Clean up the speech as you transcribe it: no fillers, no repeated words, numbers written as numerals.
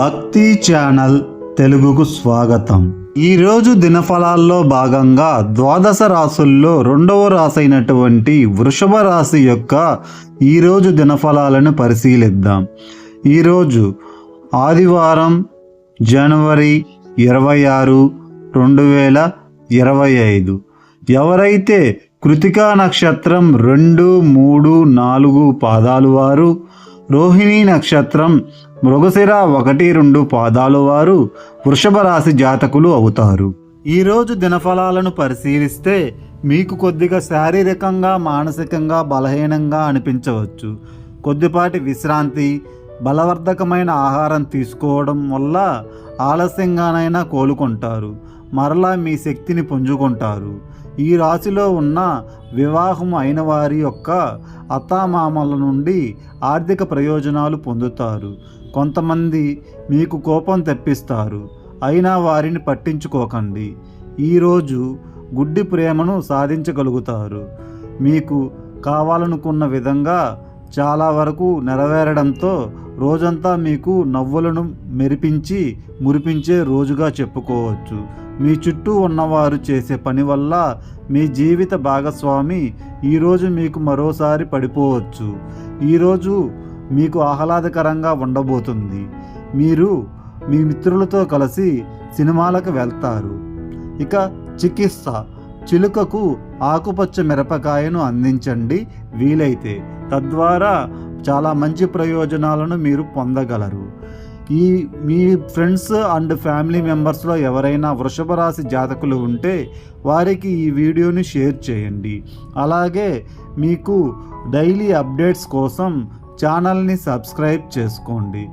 భక్తి ఛానల్ తెలుగుకు స్వాగతం. ఈరోజు దినఫలాల్లో భాగంగా ద్వాదశ రాశుల్లో రెండవ రాశి అయినటువంటి వృషభ రాశి యొక్క ఈరోజు దినఫలాలను పరిశీలిద్దాం. ఈరోజు ఆదివారం జనవరి 26, 2025. ఎవరైతే కృతికా నక్షత్రం 2, 3, 4 పాదాలు వారు, రోహిణీ నక్షత్రం మృగశిర 1, 2 పాదాలు వారు వృషభ రాశి జాతకులు అవుతారు. ఈరోజు దినఫలాలను పరిశీలిస్తే మీకు కొద్దిగా శారీరకంగా మానసికంగా బలహీనంగా అనిపించవచ్చు. కొద్దిపాటి విశ్రాంతి, బలవర్ధకమైన ఆహారం తీసుకోవడం వల్ల ఆలస్యంగానైనా కోలుకుంటారు. మరలా మీ శక్తిని పుంజుకుంటారు. ఈ రాశిలో ఉన్న వివాహం అయిన వారి యొక్క అత్తామామల నుండి ఆర్థిక ప్రయోజనాలు పొందుతారు. కొంతమంది మీకు కోపం తెప్పిస్తారు, అయినా వారిని పట్టించుకోకండి. ఈరోజు గుడ్డి ప్రేమను సాధించగలుగుతారు. మీకు కావాలనుకున్న విధంగా చాలా వరకు నెరవేరడంతో రోజంతా మీకు నవ్వులను మురిపించే రోజుగా చెప్పుకోవచ్చు. మీ చుట్టూ ఉన్నవారు చేసే పని వల్ల మీ జీవిత భాగస్వామి ఈరోజు మీకు మరోసారి పడిపోవచ్చు. ఈరోజు మీకు ఆహ్లాదకరంగా ఉండబోతుంది. మీరు మీ మిత్రులతో కలిసి సినిమాలకు వెళ్తారు. ఇక చికిత్స, చిలుకకు ఆకుపచ్చ మిరపకాయను అందించండి వీలైతే. తద్వారా చాలా మంచి ప్రయోజనాలను మీరు పొందగలరు. మీ ఫ్రెండ్స్ అండ్ ఫ్యామిలీ మెంబర్స్లో ఎవరైనా వృషభ రాశి జాతకులు ఉంటే వారికి ఈ వీడియోని షేర్ చేయండి. అలాగే మీకు డైలీ అప్డేట్స్ కోసం ఛానల్ని సబ్స్క్రైబ్ చేసుకోండి.